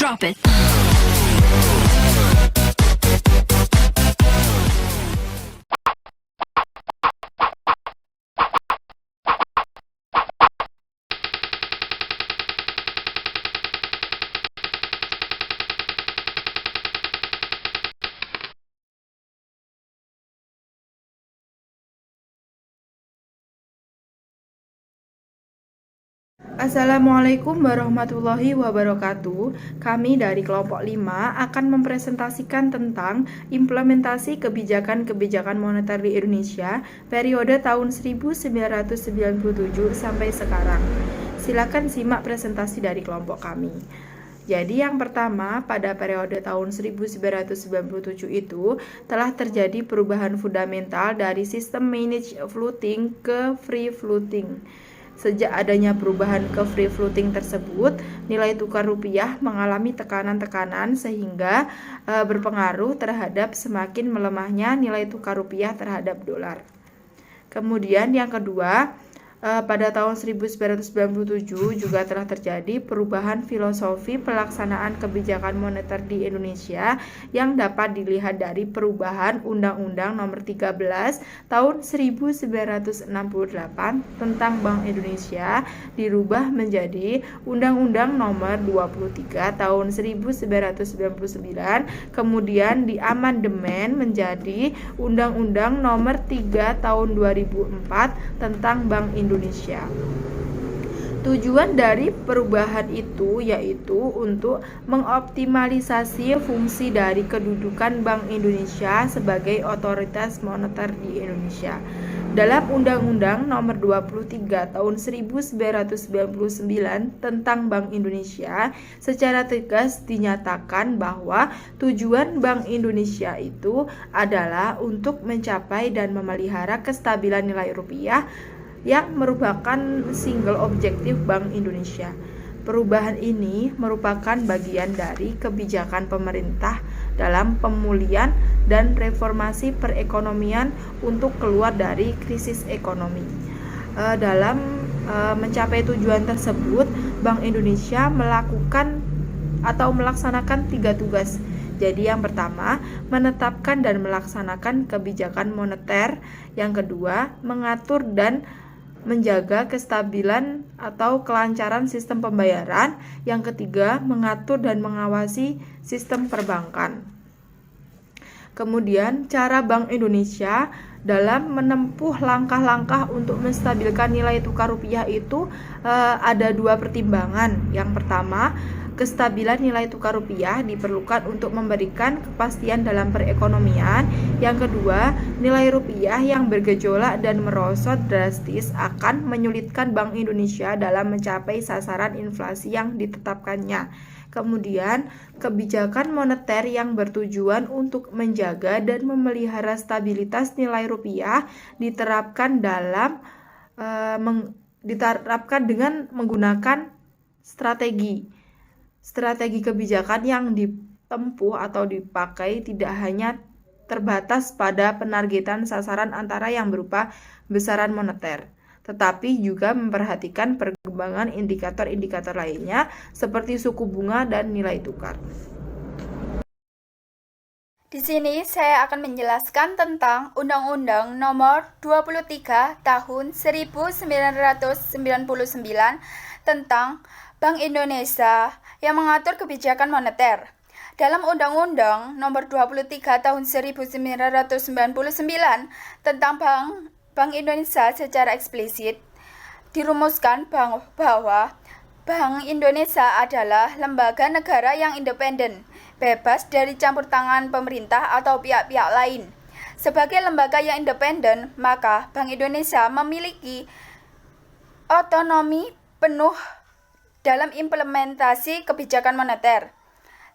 Drop it. Assalamualaikum warahmatullahi wabarakatuh. Kami dari kelompok 5 akan mempresentasikan tentang implementasi kebijakan-kebijakan moneter di Indonesia periode tahun 1997 sampai sekarang. Silakan simak presentasi dari kelompok kami. Jadi yang pertama, pada periode tahun 1997 itu telah terjadi perubahan fundamental dari sistem managed floating ke free floating. Sejak adanya perubahan ke free floating tersebut, nilai tukar rupiah mengalami tekanan-tekanan sehingga berpengaruh terhadap semakin melemahnya nilai tukar rupiah terhadap dolar. Kemudian yang kedua, pada tahun 1997 juga telah terjadi perubahan filosofi pelaksanaan kebijakan moneter di Indonesia yang dapat dilihat dari perubahan Undang-Undang Nomor 13 Tahun 1968 tentang Bank Indonesia dirubah menjadi Undang-Undang Nomor 23 Tahun 1999, kemudian diamandemen menjadi Undang-Undang Nomor 3 Tahun 2004 tentang Bank Indonesia. Tujuan dari perubahan itu yaitu untuk mengoptimalisasi fungsi dari kedudukan Bank Indonesia sebagai otoritas moneter di Indonesia. Dalam Undang-Undang Nomor 23 Tahun 1999 tentang Bank Indonesia, secara tegas dinyatakan bahwa tujuan Bank Indonesia itu adalah untuk mencapai dan memelihara kestabilan nilai rupiah yang merupakan single objektif Bank Indonesia. Perubahan ini merupakan bagian dari kebijakan pemerintah dalam pemulihan dan reformasi perekonomian untuk keluar dari krisis ekonomi. Dalam mencapai tujuan tersebut, Bank Indonesia melakukan atau melaksanakan 3 tugas. Jadi yang pertama, menetapkan dan melaksanakan kebijakan moneter. Yang kedua, mengatur dan menjaga kestabilan atau kelancaran sistem pembayaran. Yang ketiga, mengatur dan mengawasi sistem perbankan. Kemudian, cara Bank Indonesia dalam menempuh langkah-langkah untuk menstabilkan nilai tukar rupiah itu ada 2 pertimbangan. Yang pertama, kestabilan nilai tukar rupiah diperlukan untuk memberikan kepastian dalam perekonomian. Yang kedua, nilai rupiah yang bergejolak dan merosot drastis akan menyulitkan Bank Indonesia dalam mencapai sasaran inflasi yang ditetapkannya. Kemudian, kebijakan moneter yang bertujuan untuk menjaga dan memelihara stabilitas nilai rupiah diterapkan dengan menggunakan strategi kebijakan yang ditempuh atau dipakai tidak hanya terbatas pada penargetan sasaran antara yang berupa besaran moneter, tetapi juga memperhatikan perkembangan indikator-indikator lainnya seperti suku bunga dan nilai tukar. Di sini saya akan menjelaskan tentang Undang-Undang Nomor 23 Tahun 1999 tentang Bank Indonesia yang mengatur kebijakan moneter. Dalam Undang-Undang Nomor 23 Tahun 1999 tentang Bank Indonesia secara eksplisit dirumuskan bahwa Bank Indonesia adalah lembaga negara yang independen, bebas dari campur tangan pemerintah atau pihak-pihak lain. Sebagai lembaga yang independen, maka Bank Indonesia memiliki otonomi penuh dalam implementasi kebijakan moneter.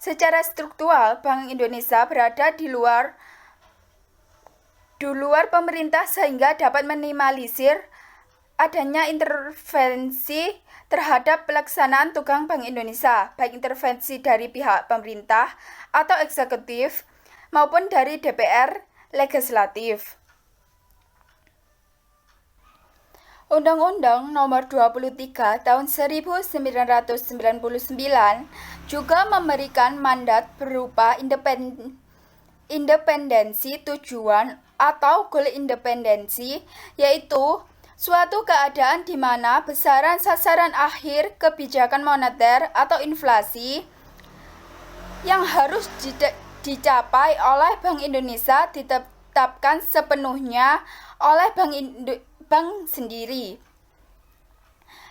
Secara struktural, Bank Indonesia berada di luar pemerintah sehingga dapat minimalisir adanya intervensi terhadap pelaksanaan tugas Bank Indonesia, baik intervensi dari pihak pemerintah atau eksekutif maupun dari DPR legislatif. Undang-Undang Nomor 23 Tahun 1999 juga memberikan mandat berupa independensi tujuan atau goal independensi, yaitu suatu keadaan di mana besaran sasaran akhir kebijakan moneter atau inflasi yang harus dicapai oleh Bank Indonesia ditetapkan sepenuhnya oleh bank sendiri.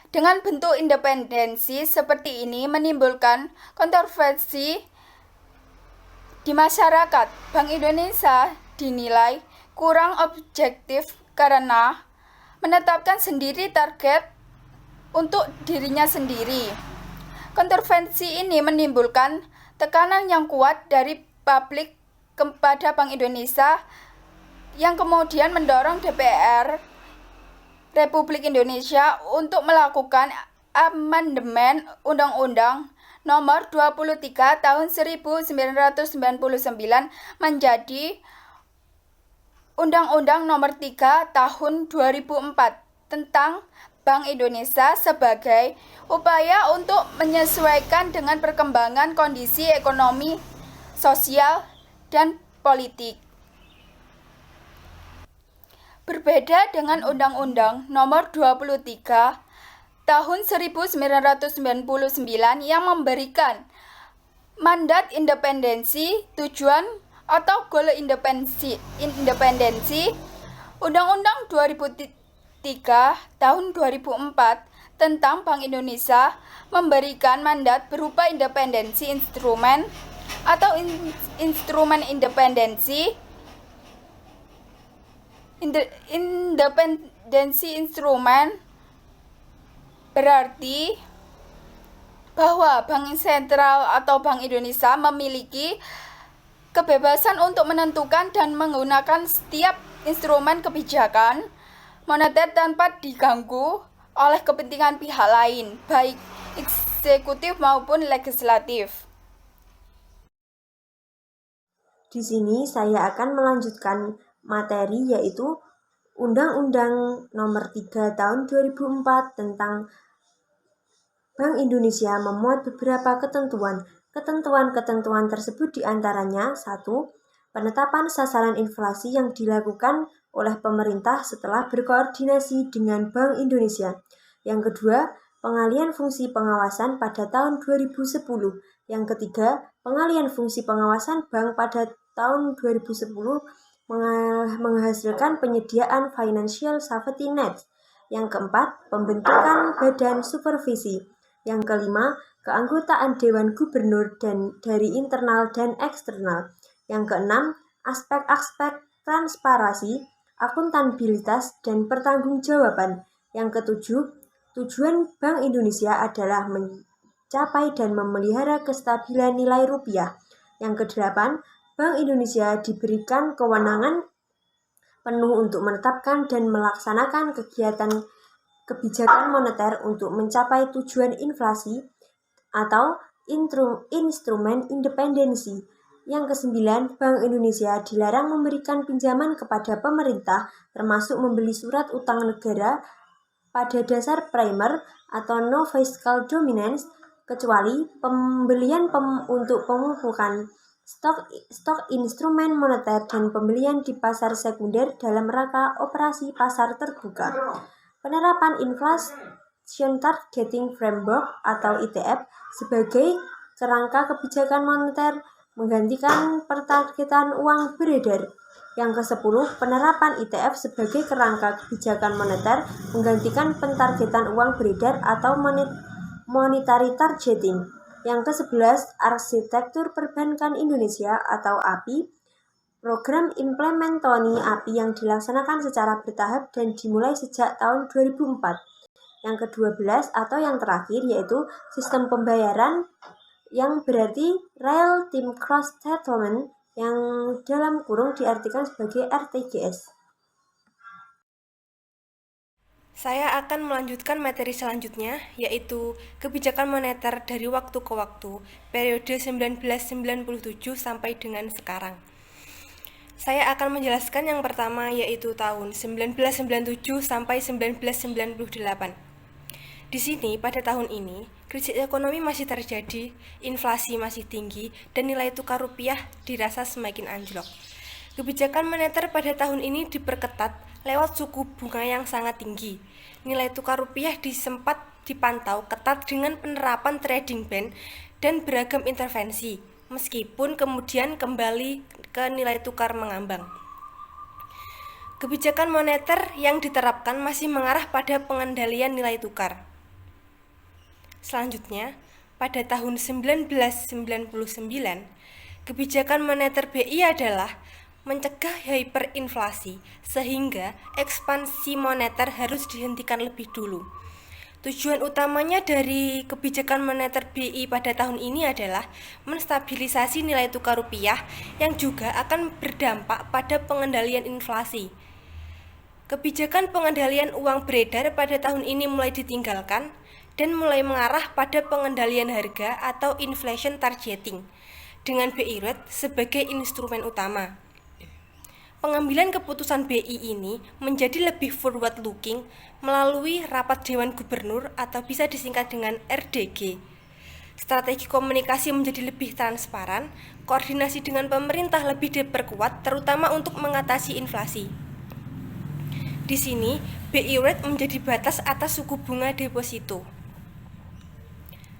Dengan bentuk independensi seperti ini menimbulkan kontroversi di masyarakat. Bank Indonesia dinilai kurang objektif karena menetapkan sendiri target untuk dirinya sendiri. Kontroversi ini menimbulkan tekanan yang kuat dari publik kepada Bank Indonesia yang kemudian mendorong DPR Republik Indonesia untuk melakukan amandemen Undang-Undang Nomor 23 Tahun 1999 menjadi Undang-Undang Nomor 3 Tahun 2004 tentang Bank Indonesia sebagai upaya untuk menyesuaikan dengan perkembangan kondisi ekonomi, sosial, dan politik. Berbeda dengan Undang-Undang Nomor 23 Tahun 1999 yang memberikan mandat independensi, tujuan, atau goal independensi, Undang-Undang 2003 Tahun 2004 tentang Bank Indonesia memberikan mandat berupa independensi instrumen atau instrumen independensi. Independensi instrumen berarti bahwa Bank Sentral atau Bank Indonesia memiliki kebebasan untuk menentukan dan menggunakan setiap instrumen kebijakan moneter tanpa diganggu oleh kepentingan pihak lain, baik eksekutif maupun legislatif. Di sini saya akan melanjutkan materi yaitu Undang-Undang Nomor 3 Tahun 2004 tentang Bank Indonesia memuat beberapa ketentuan. Ketentuan-ketentuan tersebut diantaranya 1. Penetapan sasaran inflasi yang dilakukan oleh pemerintah setelah berkoordinasi dengan Bank Indonesia. Yang kedua, pengalihan fungsi pengawasan pada tahun 2010. Yang ketiga, pengalihan fungsi pengawasan bank pada tahun 2010 menghasilkan penyediaan financial safety net. Yang keempat, pembentukan badan supervisi. Yang kelima, keanggotaan Dewan Gubernur dari internal dan eksternal. Yang keenam, aspek-aspek transparansi, akuntabilitas, dan pertanggungjawaban. Yang ketujuh, tujuan Bank Indonesia adalah mencapai dan memelihara kestabilan nilai rupiah. Yang kedelapan, Bank Indonesia diberikan kewenangan penuh untuk menetapkan dan melaksanakan kegiatan kebijakan moneter untuk mencapai tujuan inflasi atau instrumen independensi. Yang kesembilan, Bank Indonesia dilarang memberikan pinjaman kepada pemerintah, termasuk membeli surat utang negara pada dasar primer atau no fiscal dominance, kecuali pembelian untuk pemupukan stok instrumen moneter dan pembelian di pasar sekunder dalam rangka operasi pasar terbuka. Penerapan Inflation Targeting Framework atau ITF sebagai kerangka kebijakan moneter menggantikan pertargetan uang beredar. Yang ke-10, penerapan ITF sebagai kerangka kebijakan moneter menggantikan pentargetan uang beredar atau monetary targeting. Yang ke-11, Arsitektur Perbankan Indonesia atau API, program implementasi API yang dilaksanakan secara bertahap dan dimulai sejak tahun 2004. Yang ke-12 atau yang terakhir yaitu sistem pembayaran yang berarti Real Time Gross Settlement yang dalam kurung diartikan sebagai RTGS. Saya akan melanjutkan materi selanjutnya, yaitu kebijakan moneter dari waktu ke waktu, periode 1997 sampai dengan sekarang. Saya akan menjelaskan yang pertama, yaitu tahun 1997 sampai 1998. Di sini, pada tahun ini, krisis ekonomi masih terjadi, inflasi masih tinggi, dan nilai tukar rupiah dirasa semakin anjlok. Kebijakan moneter pada tahun ini diperketat lewat suku bunga yang sangat tinggi. Nilai tukar rupiah sempat dipantau ketat dengan penerapan trading ban dan beragam intervensi, meskipun kemudian kembali ke nilai tukar mengambang. Kebijakan moneter yang diterapkan masih mengarah pada pengendalian nilai tukar. Selanjutnya, pada tahun 1999, kebijakan moneter BI adalah mencegah hiperinflasi sehingga ekspansi moneter harus dihentikan lebih dulu. Tujuan utamanya dari kebijakan moneter BI pada tahun ini adalah menstabilisasi nilai tukar rupiah yang juga akan berdampak pada pengendalian inflasi. Kebijakan pengendalian uang beredar pada tahun ini mulai ditinggalkan dan mulai mengarah pada pengendalian harga atau inflation targeting dengan BI rate sebagai instrumen utama. Pengambilan keputusan BI ini menjadi lebih forward looking melalui rapat Dewan Gubernur atau bisa disingkat dengan RDG. Strategi komunikasi menjadi lebih transparan, koordinasi dengan pemerintah lebih diperkuat terutama untuk mengatasi inflasi. Di sini, BI rate menjadi batas atas suku bunga deposito.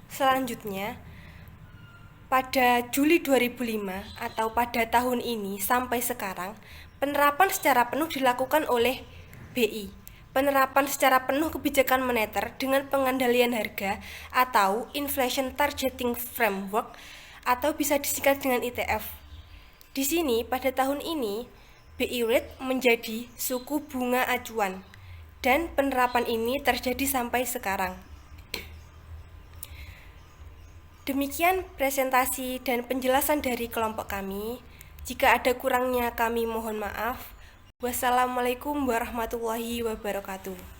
Selanjutnya, pada Juli 2005 atau pada tahun ini sampai sekarang, penerapan secara penuh dilakukan oleh BI. Penerapan secara penuh kebijakan moneter dengan pengendalian harga atau Inflation Targeting Framework atau bisa disingkat dengan ITF. Di sini pada tahun ini BI rate menjadi suku bunga acuan dan penerapan ini terjadi sampai sekarang. Demikian presentasi dan penjelasan dari kelompok kami. Jika ada kurangnya kami mohon maaf. Wassalamualaikum warahmatullahi wabarakatuh.